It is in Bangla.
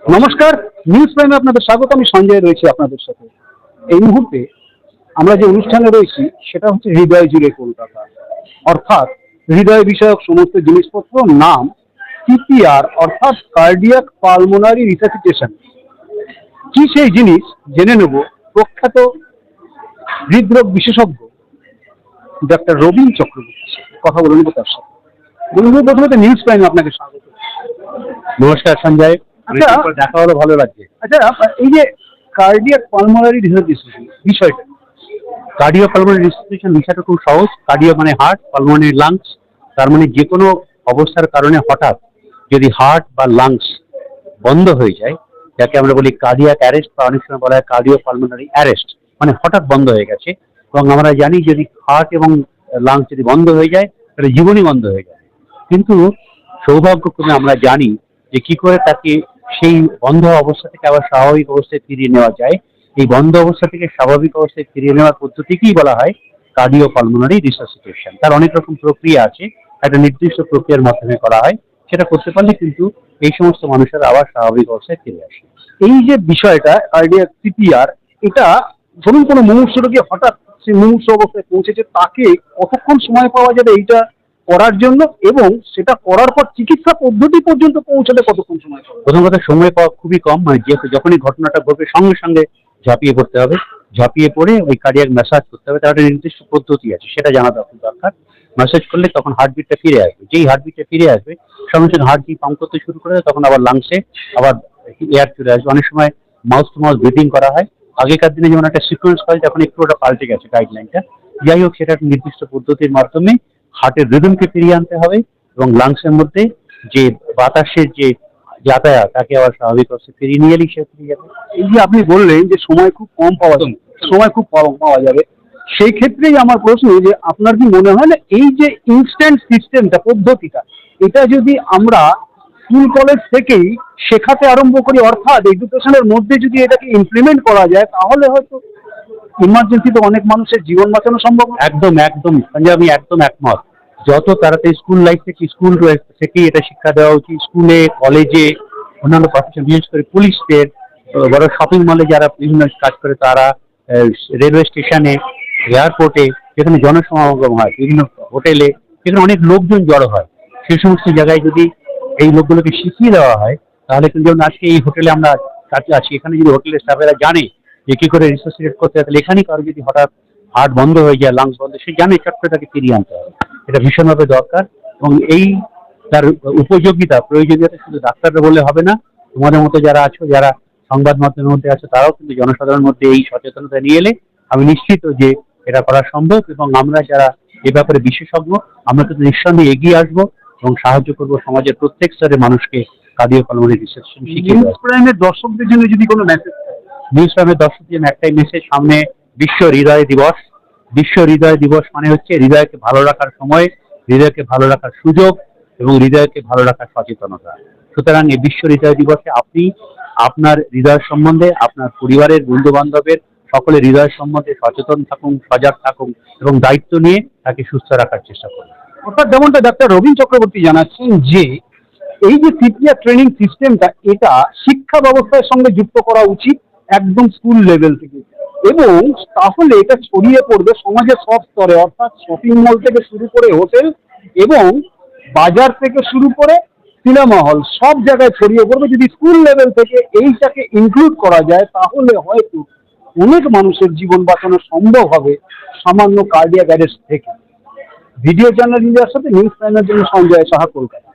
নমস্কার, নিউজ প্রাইমে আপনাদের স্বাগত। আমি সঞ্জয় রয়েছি আপনাদের সাথে। এই মুহূর্তে আমরা যে অনুষ্ঠানে রয়েছি সেটা হচ্ছে হৃদয় জুড়ে কলকাতা, অর্থাৎ হৃদয় বিষয়ক সমস্ত জিনিসপত্র নাম সিপিআর অর্থাৎ কার্ডিয়াক পালমোনারি রিসাসিটেশন। কি সেই জিনিস জেনে নেব প্রখ্যাত হৃদরোগ বিশেষজ্ঞ ডাক্তার রবীন চক্রবর্তী কথা বলে নেব তার সাথে। প্রথমত নিউজ প্রাইমে আপনাকে স্বাগত। নমস্কার সঞ্জয়, আচ্ছা, দেখা হলো, ভালো লাগছে। আচ্ছা, এই যে কার্ডিয়াক পালমোনারি রিসাসিটেশন বিষয়টা, কার্ডিও পালমোনারি রিসাসিটেশন বিষয়টা খুব সহজ। কার্ডিও মানে হার্ট, পালমোনারি লাংস। তার মানে যে কোনো অবস্থার কারণে হঠাৎ যদি হার্ট বা লাংস বন্ধ হয়ে যায়, যাকে আমরা বলি কার্ডিয়াক অ্যারেস্ট বা অনেক সময় বলা হয় কার্ডিও পালমোনারি অ্যারেস্ট, মানে হঠাৎ বন্ধ হয়ে গেছে। এবং আমরা জানি যদি হার্ট এবং লাংস যদি বন্ধ হয়ে যায় তাহলে জীবনই বন্ধ হয়ে যায়। কিন্তু সৌভাগ্যক্রমে আমরা জানি যে কি করে তাকে সেই বন্ধ অবস্থা থেকে আবার স্বাভাবিক অবস্থায় ফিরিয়ে নেওয়া যায়। এই বন্ধ অবস্থা থেকে স্বাভাবিক অবস্থায় ফিরিয়ে নেওয়ার পদ্ধতিকেই বলা হয় কার্ডিও পালমোনারি রিসাসিটেশন। তার অনেক রকম প্রক্রিয়া আছে, একটা নির্দিষ্ট প্রক্রিয়ার মাধ্যমে করা হয়। সেটা করতে পারলে কিন্তু এই সমস্ত মানুষের আবার স্বাভাবিক অবস্থায় ফিরে আসে। এই যে বিষয়টা কার্ডিয়াক সিপিআর, এটা ধরুন কোনো মুমূর্ষু রোগী হঠাৎ সেই মুমূর্ষু অবস্থায় পৌঁছেছে, তাকে কতক্ষণ সময় পাওয়া যাবে এইটা করার জন্য, এবং সেটা করার পর চিকিৎসা পদ্ধতি পর্যন্ত পৌঁছাতে কতক্ষণ সময় পাবে? প্রথম কথা, সময় পাওয়া খুবই কম। মানে যখনই ঘটনাটা ঘটবে সঙ্গে সঙ্গে ঝাঁপিয়ে পড়তে হবে। ঝাঁপিয়ে পড়ে ওই কার্ডিয়াক ম্যাসাজ করতে হবে। তার একটা নির্দিষ্ট পদ্ধতি আছে, সেটা জানা দরকার। ম্যাসাজ করলে তখন হার্টবিটটা ফিরে আসবে। যেই হার্টবিটটা ফিরে আসবে সঙ্গে সঙ্গে হার্ট দিয়ে পাম্প করতে শুরু করে, তখন আবার লাংসে আবার এয়ার চলে আসবে। অনেক সময় মাউথ টু মাউথ ব্রিথিং করা হয়। আগেকার দিনে যেমন একটা সিকোয়েন্স হয়, তখন একটু ওটা পাল্টে গেছে গাইডলাইনটা। যাই হোক, সেটা একটা নির্দিষ্ট পদ্ধতির মাধ্যমে হার্টের রিদমকে ফিরিয়ে আনতে হবে এবং লাংসের মধ্যে যে বাতাসের যে যাতায়াত তাকে আবার স্বাভাবিক অবস্থায় ফিরিয়ে নিয়ে এলেই সে ফিরে যাবে। এই যে আপনি বললেন যে সময় খুব কম পাওয়া যাবে, সময় খুব কম পাওয়া যাবে, সেই ক্ষেত্রেই আমার প্রশ্ন যে আপনার কি মনে হয় না এই যে ইনস্ট্যান্ট সিস্টেমটা, পদ্ধতিটা, এটা যদি আমরা স্কুল কলেজ থেকেই শেখাতে আরম্ভ করি, অর্থাৎ এডুকেশনের মধ্যে যদি এটাকে ইমপ্লিমেন্ট করা যায়, তাহলে হয়তো ইমার্জেন্সিতে অনেক মানুষের জীবন বাঁচানো সম্ভব। একদম একদম সঞ্জয়, আমি একদম একমত। যত তাড়াতাড়ি স্কুল লাইফ থেকে থেকেই এটা শিক্ষা দেওয়া উচিত। স্কুলে, কলেজে, অন্যান্য প্রফেশন, বিশেষ করে পুলিশদের, বড় শপিং মলে যারা বিভিন্ন কাজ করে তারা, রেলওয়ে স্টেশনে, এয়ারপোর্টে, যেখানে জনসমাগম হয়, বিভিন্ন হোটেলে যেখানে অনেক লোকজন জড়ো হয়, সেই সমস্ত জায়গায় যদি এই লোকগুলোকে শিখিয়ে দেওয়া হয় তাহলে কিন্তু, যেমন আজকে এই হোটেলে আমরা কাছে আছি, এখানে যদি হোটেলের স্টাফেরা জানে যে কি করে রিসাসিটেট করতে হয়, তাহলে এখানেই কারো যদি হঠাৎ হার্ট বন্ধ হয়ে যায়, লাংস বন্ধ, সে জানে চট করে তাকে ফিরিয়ে আনতে হবে। এটা ভীষণভাবে দরকার। এবং এই তার উপযোগিতা, প্রয়োজনীয়তা শুধু ডাক্তাররা বললে হবে না। তোমাদের মতো যারা আছো, যারা সংবাদ মাধ্যমের মধ্যে আছো, তারাও কিন্তু জনসাধারণের মধ্যে এই সচেতনতা নিয়ে এলে আমি নিশ্চিত যে এটা করা সম্ভব। এবং আমরা যারা এ ব্যাপারে বিশেষজ্ঞ, আমরা কিন্তু নিঃসন্দেহে এগিয়ে আসবো এবং সাহায্য করবো সমাজের প্রত্যেক স্তরে মানুষকে কার্ডিও পালমোনারি রিসাসিটেশন শিখিয়ে নিউজ দেওয়া। প্রাইমের দর্শকদের জন্য যদি কোনো মেসেজ? নিউজ প্রাইমের দর্শকদের জন্য একটাই মেসেজ, সামনে বিশ্ব হৃদয় দিবস। বিশ্ব হৃদয় দিবস মানে হচ্ছে হৃদয়কে ভালো রাখার সময়, হৃদয়কে ভালো রাখার সুযোগ এবং হৃদয়কে ভালো রাখার সচেতনতা। সুতরাং এই বিশ্ব হৃদয় দিবসে আপনি আপনার হৃদয় সম্বন্ধে, আপনার পরিবারের, বন্ধু বান্ধবের সকলের হৃদয় সম্বন্ধে সচেতন থাকুন, সজাগ থাকুন এবং দায়িত্ব নিয়ে তাকে সুস্থ রাখার চেষ্টা করুন। অর্থাৎ যেমনটা ডাক্তার রবীন চক্রবর্তী জানাচ্ছেন যে এই যে সিপিআর ট্রেনিং সিস্টেমটা, এটা শিক্ষা ব্যবস্থার সঙ্গে যুক্ত করা উচিত একদম স্কুল লেভেল থেকে, এবং তাহলে এটা ছড়িয়ে পড়বে সমাজের সব স্তরে, অর্থাৎ শপিং মল থেকে শুরু করে হোটেল এবং বাজার থেকে শুরু করে সিনেমা হল, সব জায়গায় ছড়িয়ে পড়বে। যদি স্কুল লেভেল থেকে এইটাকে ইনক্লুড করা যায়, তাহলে হয়তো অনেক মানুষের জীবন বাঁচানো সম্ভব হবে সামান্য কার্ডিয়াক অ্যারেস্ট থেকে। ভিডিও জার্নাল ইন্ডিয়ার সাথে নিউজ প্রাইমের জন্য সঞ্জয় সাহা, কলকাতা।